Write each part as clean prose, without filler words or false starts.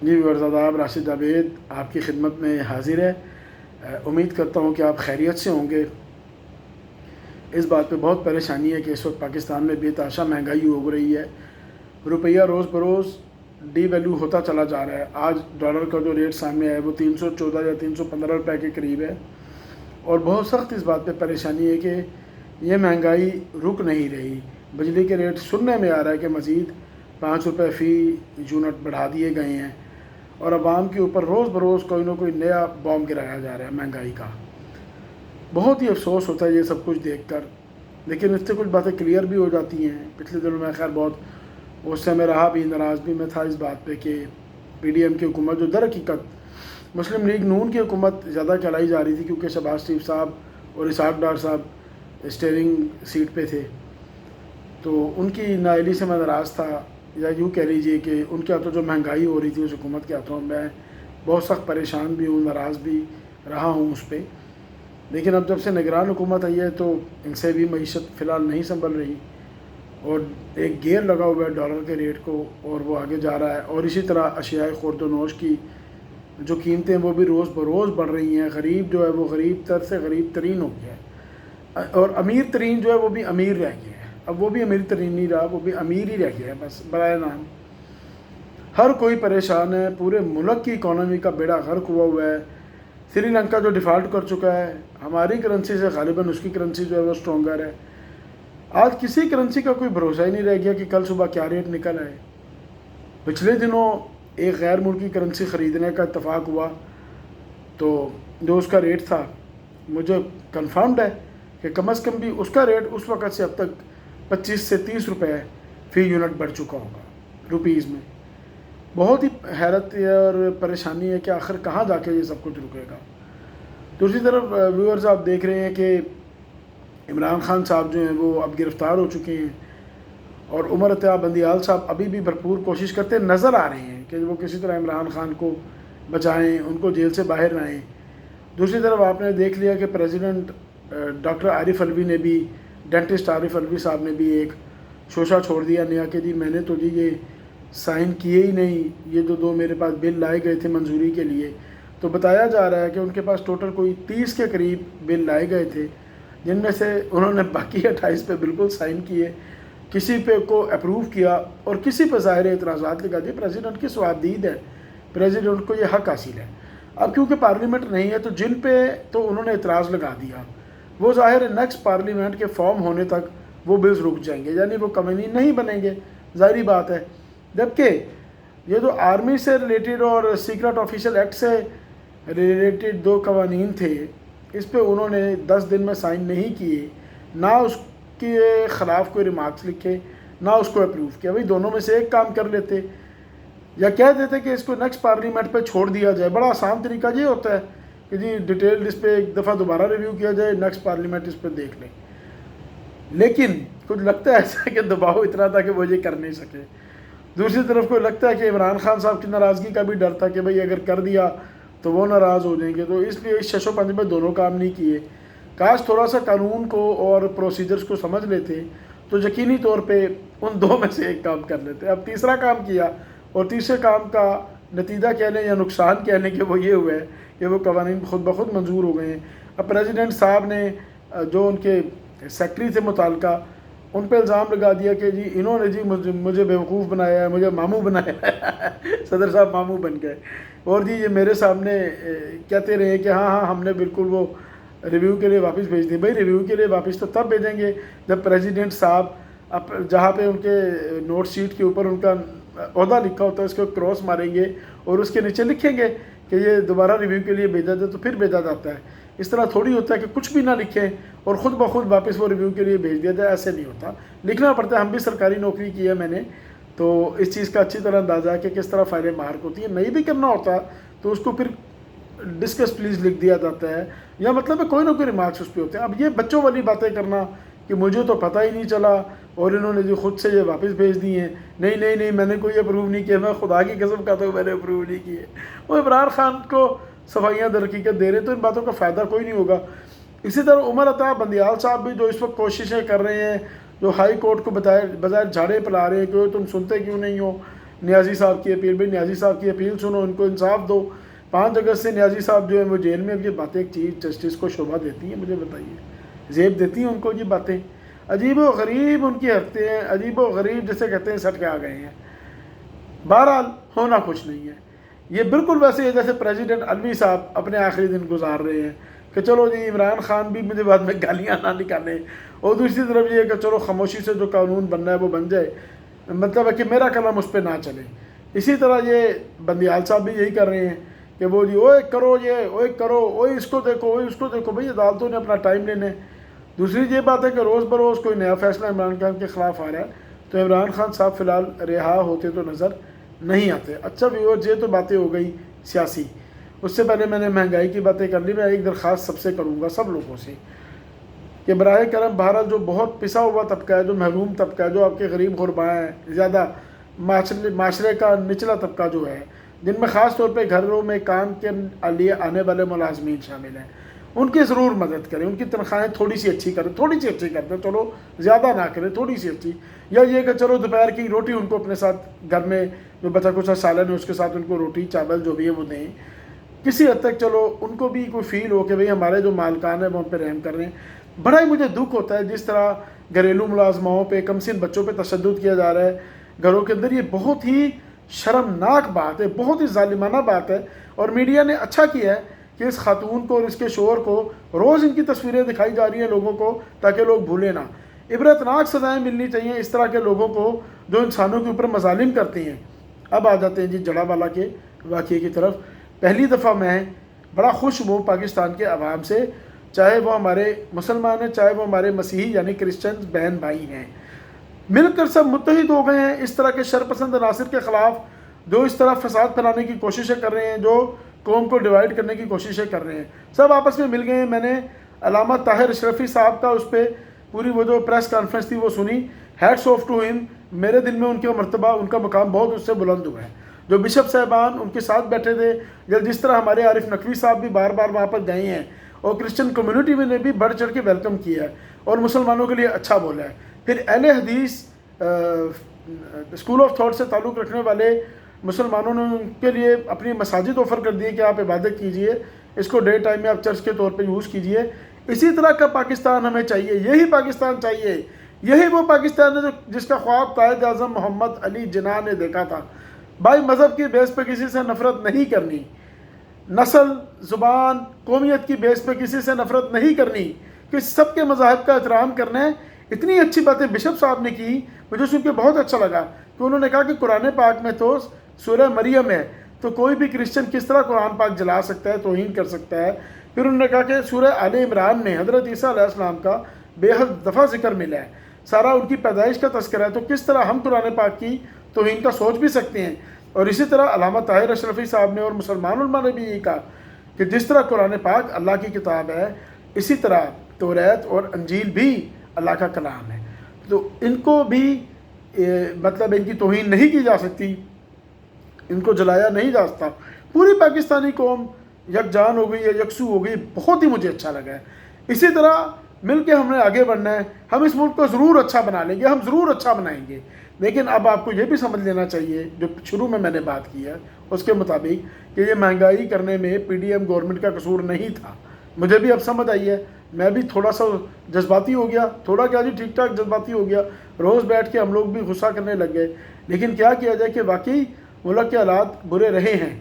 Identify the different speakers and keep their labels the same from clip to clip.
Speaker 1: جی ورزاداب راشد جاوید آپ کی خدمت میں حاضر ہے۔ امید کرتا ہوں کہ آپ خیریت سے ہوں گے۔ اس بات پہ بہت پریشانی ہے کہ اس وقت پاکستان میں بے تحاشا مہنگائی ہو رہی ہے۔ روپیہ روز بروز ڈی ویلیو ہوتا چلا جا رہا ہے۔ آج ڈالر کا جو ریٹ سامنے آیا ہے وہ 314 یا 315 روپے کے قریب ہے، اور بہت سخت اس بات پہ پریشانی ہے کہ یہ مہنگائی رک نہیں رہی۔ بجلی کے ریٹ سننے میں آ رہا ہے کہ مزید 5 روپے فی یونٹ بڑھا دیے گئے ہیں، اور عوام کے اوپر روز بروز کوئی نہ کوئی نیا بام گرایا جا رہا ہے مہنگائی کا۔ بہت ہی افسوس ہوتا ہے یہ سب کچھ دیکھ کر، لیکن اس سے کچھ باتیں کلیئر بھی ہو جاتی ہیں۔ پچھلے دنوں میں خیر بہت غصے میں رہا بھی، ناراض بھی میں تھا اس بات پہ کہ پی ڈی ایم کی حکومت جو در حقیقت مسلم لیگ نون کی حکومت زیادہ چلائی جا رہی تھی، کیونکہ شہباز شریف صاحب اور اسحاق ڈار صاحب اسٹیئرنگ سیٹ پہ تھے، تو ان کی نااہلی سے میں ناراض تھا، یا یوں کہہ لیجیے کہ ان کے ہاتھوں جو مہنگائی ہو رہی تھی اس حکومت کے ہاتھوں میں بہت سخت پریشان بھی ہوں، ناراض بھی رہا ہوں اس پہ۔ لیکن اب جب سے نگران حکومت آئی ہے تو ان سے بھی معیشت فی الحال نہیں سنبھل رہی، اور ایک گیئر لگا ہوا ہے ڈالر کے ریٹ کو، اور وہ آگے جا رہا ہے۔ اور اسی طرح اشیاء خورد و نوش کی جو قیمتیں وہ بھی روز بروز بڑھ رہی ہیں۔ غریب جو ہے وہ غریب تر سے غریب ترین ہو گیا ہے، اور امیر ترین جو ہے وہ بھی امیر رہ گیا ہے۔ اب وہ بھی امیر ترین نہیں رہا، وہ بھی امیر ہی رہ گیا ہے بس برائے نام۔ ہر کوئی پریشان ہے، پورے ملک کی اکانومی کا بیڑا غرق ہوا ہے۔ سری لنکا جو ڈیفالٹ کر چکا ہے، ہماری کرنسی سے غالباً اس کی کرنسی جو ہے وہ اسٹرانگر ہے۔ آج کسی کرنسی کا کوئی بھروسہ ہی نہیں رہ گیا کہ کل صبح کیا ریٹ نکل آئے۔ پچھلے دنوں ایک غیر ملکی کرنسی خریدنے کا اتفاق ہوا، تو جو اس کا ریٹ تھا مجھے کنفرمڈ ہے کہ کم از کم بھی اس کا ریٹ اس وقت سے اب تک 25 سے 30 روپے فی یونٹ بڑھ چکا ہوگا روپیز میں۔ بہت ہی حیرت اور پریشانی ہے کہ آخر کہاں جا کے یہ سب کچھ رکے گا۔ دوسری طرف ویورز آپ دیکھ رہے ہیں کہ عمران خان صاحب جو ہیں وہ اب گرفتار ہو چکے ہیں، اور عمر عطیہ بندیال صاحب ابھی بھی بھرپور کوشش کرتے نظر آ رہے ہیں کہ وہ کسی طرح عمران خان کو بچائیں، ان کو جیل سے باہر لائیں۔ دوسری طرف آپ نے دیکھ لیا کہ پریزیڈنٹ ڈاکٹر عارف علوی نے بھی، ڈینٹسٹ عارف علوی صاحب نے بھی ایک شوشہ چھوڑ دیا نیا کہ جی میں نے تو جی یہ سائن کیے ہی نہیں، یہ جو دو میرے پاس بل لائے گئے تھے منظوری کے لیے، تو بتایا جا رہا ہے کہ ان کے پاس ٹوٹل کوئی 30 کے قریب بل لائے گئے تھے، جن میں سے انہوں نے باقی 28 پہ بالکل سائن کیے، کسی پہ کو اپروو کیا اور کسی پہ ظاہر اعتراضات لگا دیے۔ پریزیڈنٹ کی سوادید ہے، پریزیڈنٹ کو یہ حق حاصل ہے۔ اب کیونکہ پارلیمنٹ نہیں ہے تو جن پہ تو انہوں نے اعتراض لگا دیا، وہ ظاہر ہے نیکسٹ پارلیمنٹ کے فارم ہونے تک وہ بلز رک جائیں گے، یعنی وہ قوانین نہیں بنیں گے، ظاہری بات ہے۔ جبکہ یہ جو آرمی سے ریلیٹڈ اور سیکرٹ آفیشل ایکٹ سے ریلیٹڈ دو قوانین تھے، اس پہ انہوں نے 10 دن میں سائن نہیں کیے، نہ اس کے خلاف کوئی ریمارکس لکھے، نہ اس کو اپروو کیا۔ بھئی دونوں میں سے ایک کام کر لیتے، یا کہہ دیتے کہ اس کو نیکسٹ پارلیمنٹ پہ چھوڑ دیا جائے۔ بڑا آسان طریقہ یہ ہوتا ہے کہ جی ڈیٹیل اس پہ ایک دفعہ دوبارہ ریویو کیا جائے، نیکسٹ پارلیمنٹ اس پہ دیکھ لیں۔ لیکن کچھ لگتا ہے ایسا کہ دباؤ اتنا تھا کہ وہ یہ کر نہیں سکے۔ دوسری طرف کو لگتا ہے کہ عمران خان صاحب کی ناراضگی کا بھی ڈر تھا کہ بھئی اگر کر دیا تو وہ ناراض ہو جائیں گے، تو اس لیے اس شش و پنج میں دونوں کام نہیں کیے۔ کاش تھوڑا سا قانون کو اور پروسیجرز کو سمجھ لیتے تو یقینی طور پہ ان دو میں سے ایک کام کر لیتے۔ اب تیسرا کام کیا، اور تیسرے کام کا نتیجہ کہہ لیں یا نقصان کہہ لیں کہ وہ یہ ہوا ہے کہ وہ قوانین خود بخود منظور ہو گئے ہیں۔ اب پریزیڈنٹ صاحب نے جو ان کے سیکٹری تھے متعلقہ، ان پہ الزام لگا دیا کہ جی انہوں نے جی مجھے بیوقوف بنایا ہے، مجھے ماموں بنایا ہے صدر صاحب ماموں بن گئے، اور جی یہ میرے سامنے کہتے رہے کہ ہاں ہاں ہم نے بالکل وہ ریویو کے لیے واپس بھیج دی۔ بھائی ریویو کے لیے واپس تو تب بھیجیں گے جب پریزیڈنٹ صاحب جہاں پہ ان کے نوٹ شیٹ کے اوپر ان کا عہدہ لکھا ہوتا ہے اس کو کراس ماریں گے اور اس کے نیچے لکھیں گے کہ یہ دوبارہ ریویو کے لیے بھیجا جائے، تو پھر بھیجا جاتا ہے۔ اس طرح تھوڑی ہوتا ہے کہ کچھ بھی نہ لکھیں اور خود بخود واپس وہ ریویو کے لیے بھیج دیا جائے، ایسے نہیں ہوتا، لکھنا پڑتا ہے۔ ہم بھی سرکاری نوکری کی ہے میں نے، تو اس چیز کا اچھی طرح اندازہ ہے کہ کس طرح فائلیں مارک ہوتی ہیں۔ نہیں بھی کرنا ہوتا تو اس کو پھر ڈسکس پلیز لکھ دیا جاتا ہے، یا مطلب ہے کوئی نہ کوئی ریمارکس اس پہ ہوتے ہیں۔ اب یہ بچوں والی باتیں کرنا کہ مجھے تو پتہ ہی نہیں چلا اور انہوں نے جو خود سے یہ واپس بھیج دی ہیں، نہیں نہیں نہیں میں نے کوئی اپروو نہیں کیا، میں خدا کی قسم کہتا ہوں میں نے اپروو نہیں کیے۔ وہ عمران خان کو صفائیاں در حقیقت دے رہے، تو ان باتوں کا فائدہ کوئی نہیں ہوگا۔ اسی طرح عمر عطیہ بندیال صاحب بھی جو اس وقت کوششیں کر رہے ہیں، جو ہائی کورٹ کو بظاہر جھاڑے پلا رہے ہیں کہ تم سنتے کیوں نہیں ہو، نیازی صاحب کی اپیل، بھائی نیازی صاحب کی اپیل سنو، ان کو انصاف دو. 5 اگست سے نیازی صاحب جو ہیں وہ جیل میں. یہ باتیں ایک چیف جسٹس کو شوبھا دیتی ہیں؟ مجھے بتائیے، زیب دیتی ہیں ان کو یہ باتیں؟ عجیب و غریب ان کی حرکتیں ہیں، عجیب و غریب جسے کہتے ہیں سٹ کے آ گئے ہیں. بہرحال ہونا کچھ نہیں ہے. یہ بالکل ویسے جیسے پریزیڈنٹ علوی صاحب اپنے آخری دن گزار رہے ہیں کہ چلو جی عمران خان بھی مجھے بعد میں گالیاں نہ نکالے، اور دوسری طرف یہ کہ چلو خاموشی سے جو قانون بننا ہے وہ بن جائے، مطلب ہے کہ میرا قلم اس پہ نہ چلے. اسی طرح یہ بندیال صاحب بھی یہی کر رہے ہیں کہ وہ جی اوے کرو یہ، اوے کرو، اوے اس کو دیکھو، اوے اس کو دیکھو. بھئی عدالتوں نے اپنا ٹائم لینے. دوسری یہ بات ہے کہ روز بروز کوئی نیا فیصلہ عمران خان کے خلاف آ رہا ہے، تو عمران خان صاحب فی الحال رہا ہوتے تو نظر نہیں آتے. اچھا ویورز، یہ تو باتیں ہو گئی سیاسی. اس سے پہلے میں نے مہنگائی کی باتیں کر لی. میں ایک درخواست سب سے کروں گا، سب لوگوں سے، کہ براہ کرم بہرحال جو بہت پسا ہوا طبقہ ہے، جو محروم طبقہ ہے، جو آپ کے غریب غرباء ہیں، زیادہ معاشرے کا نچلا طبقہ جو ہے، جن میں خاص طور پہ گھروں میں کام کے لیے آنے والے ملازمین شامل ہیں، ان کی ضرور مدد کریں. ان کی تنخواہیں تھوڑی سی اچھی کریں، تھوڑی سی اچھی کرتے، چلو زیادہ نہ کریں، تھوڑی سی اچھی. یا یہ کہ چلو دوپہر کی روٹی ان کو اپنے ساتھ گھر میں جو بچا کچھ سالن ہے اس کے ساتھ ان کو روٹی چاول جو بھی ہے وہ دیں. کسی حد تک چلو ان کو بھی کوئی فیل ہو کہ بھئی ہمارے جو مالکان ہیں وہ ہم پہ رحم کر رہے ہیں. بڑا ہی مجھے دکھ ہوتا ہے جس طرح گھریلو ملازماؤں پہ، کم سن بچوں پہ تشدد کیا جا رہا ہے گھروں کے اندر. یہ بہت ہی شرمناک بات ہے، بہت ہی ظالمانہ بات ہے. اور میڈیا نے اچھا کیا ہے کہ اس خاتون کو اور اس کے شوہر کو روز ان کی تصویریں دکھائی جا رہی ہیں لوگوں کو، تاکہ لوگ بھولیں نہ. عبرتناک سزائیں ملنی چاہیے اس طرح کے لوگوں کو جو انسانوں کے اوپر مظالم کرتے ہیں. اب آ جاتے ہیں جی جڑا والا کے واقعے کی طرف. پہلی دفعہ میں بڑا خوش ہوں پاکستان کے عوام سے، چاہے وہ ہمارے مسلمان ہیں، چاہے وہ ہمارے مسیحی یعنی کرسچن بہن بھائی ہیں، مل کر سب متحد ہو گئے ہیں اس طرح کے شرپسند عناصر کے خلاف جو اس طرح فساد پھیلانے کی کوششیں کر رہے ہیں، جو قوم کو ڈیوائیڈ کرنے کی کوششیں کر رہے ہیں. سب آپس میں مل گئے ہیں. میں نے علامہ طاہر اشرفی صاحب کا اس پہ پوری وہ جو پریس کانفرنس تھی وہ سنی. ہیٹس آف ٹو ہم. میرے دل میں ان کے مرتبہ، ان کا مقام بہت اس سے بلند ہوا ہے. جو بشپ صاحبان ان کے ساتھ بیٹھے تھے، جس طرح ہمارے عارف نقوی صاحب بھی بار بار وہاں پر گئے ہیں، اور کرسچن کمیونٹی میں نے بھی بڑھ چڑھ کے ویلکم کیا ہے اور مسلمانوں کے لیے اچھا بولا ہے. پھر اہل حدیث اسکول آف تھاٹ سے تعلق رکھنے والے مسلمانوں نے ان کے لیے اپنی مساجد آفر کر دی کہ آپ عبادت کیجئے، اس کو ڈے ٹائم میں آپ چرچ کے طور پہ یوز کیجئے. اسی طرح کا پاکستان ہمیں چاہیے. یہی پاکستان چاہیے. یہی وہ پاکستان ہے جس کا خواب قائد اعظم محمد علی جناح نے دیکھا تھا. بھائی مذہب کی بیس پہ کسی سے نفرت نہیں کرنی، نسل، زبان، قومیت کی بیس پہ کسی سے نفرت نہیں کرنی، کہ سب کے مذاہب کا احترام کرنا ہے. اتنی اچھی باتیں بشپ صاحب نے کی، مجھے سن کے بہت اچھا لگا کہ انہوں نے کہا کہ قرآن پاک میں تو سورہ مریم ہے، تو کوئی بھی کرسچن کس طرح قرآن پاک جلا سکتا ہے، توہین کر سکتا ہے. پھر انہوں نے کہا کہ سورہ آل عمران میں حضرت عیسیٰ علیہ السلام کا بے حد دفعہ ذکر ملا ہے، سارا ان کی پیدائش کا تذکرہ ہے، تو کس طرح ہم قرآن پاک کی توہین کا سوچ بھی سکتے ہیں. اور اسی طرح علامہ طاہر اشرفی صاحب نے اور مسلمان علماء نے بھی یہی کہا کہ جس طرح قرآن پاک اللہ کی کتاب ہے، اسی طرح توریت اور انجیل بھی اللہ کا کلام ہے. تو ان کو بھی مطلب ان کی توہین نہیں کی جا سکتی، ان کو جلایا نہیں جا سکتا. پوری پاکستانی قوم یکجان ہو گئی ہے، یکسو ہو گئی. بہت ہی مجھے اچھا لگا ہے. اسی طرح مل کے ہم نے آگے بڑھنا ہے. ہم اس ملک کو ضرور اچھا بنا لیں گے، ہم ضرور اچھا بنائیں گے. لیکن اب آپ کو یہ بھی سمجھ لینا چاہیے، جو شروع میں نے بات کی ہے اس کے مطابق، کہ یہ مہنگائی کرنے میں پی ڈی ایم گورنمنٹ کا قصور نہیں تھا. مجھے بھی اب سمجھ آئی ہے. میں بھی تھوڑا سا جذباتی ہو گیا، تھوڑا کیا جی ٹھیک ٹھاک جذباتی ہو گیا. روز بیٹھ کے ہم لوگ بھی غصہ کرنے لگ گئے. لیکن کیا کیا جائے کہ واقعی ملک کے حالات برے رہے ہیں.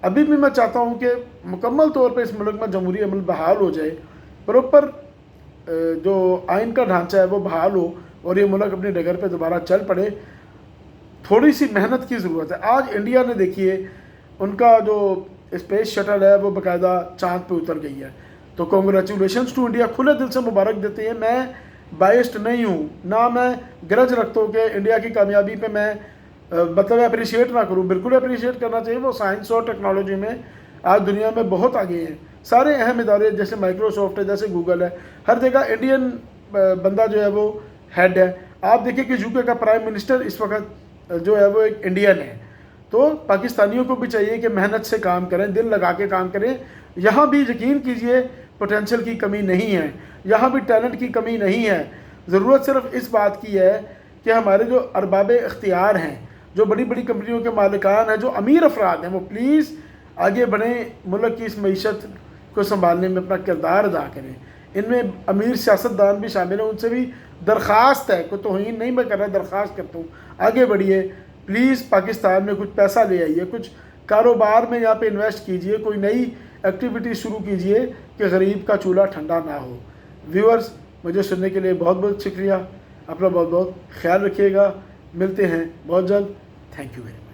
Speaker 1: ابھی بھی میں چاہتا ہوں کہ مکمل طور پہ اس ملک میں جمہوری عمل بحال ہو جائے، پراپر جو آئین کا ڈھانچہ ہے وہ بحال ہو، اور یہ ملک اپنی ڈگر پہ دوبارہ چل پڑے. تھوڑی سی محنت کی ضرورت ہے. آج انڈیا نے دیکھیے ان کا جو اسپیس شٹل ہے وہ باقاعدہ چاند پہ اتر گئی ہے. تو کانگریچولیشنز ٹو انڈیا. کھلے دل سے مبارک دیتے ہیں. میں بائسڈ نہیں ہوں، نہ میں گرج رکھتا ہوں کہ انڈیا کی کامیابی پہ میں مطلب اپریشیٹ نہ کروں. بالکل اپریشیٹ کرنا چاہیے. وہ سائنس اور ٹیکنالوجی میں آج دنیا میں بہت آگے ہیں. سارے اہم ادارے جیسے مائکروسافٹ ہے، جیسے گوگل ہے، ہر جگہ انڈین بندہ جو ہے وہ ہیڈ ہے. آپ دیکھیں کہ یو کے کا پرائم منسٹر اس وقت جو ہے وہ ایک انڈین ہے. تو پاکستانیوں کو بھی چاہیے کہ محنت سے کام کریں، دل لگا کے کام کریں. یہاں بھی یقین کیجئے پوٹینشل کی کمی نہیں ہے، یہاں بھی ٹیلنٹ کی کمی نہیں ہے. ضرورت صرف اس بات کی ہے کہ ہمارے جو ارباب اختیار ہیں، جو بڑی بڑی کمپنیوں کے مالکان ہیں، جو امیر افراد ہیں، وہ پلیز آگے بڑھیں، ملک کی اس معیشت کو سنبھالنے میں اپنا کردار ادا کریں۔ ان میں امیر سیاستدان بھی شامل ہیں، ان سے بھی درخواست ہے، کوئی توہین نہیں میں کر رہا، درخواست کرتا ہوں آگے بڑھیے پلیز، پاکستان میں کچھ پیسہ لے آئیے، کچھ کاروبار میں یہاں پہ انویسٹ کیجئے، کوئی نئی ایکٹیویٹی شروع کیجئے کہ غریب کا چولہا ٹھنڈا نہ ہو۔ ویورز، مجھے سننے کے لیے بہت بہت شکریہ، اپنا بہت بہت خیال رکھیے گا، ملتے ہیں بہت جلد، تھینک یو ویری مچ۔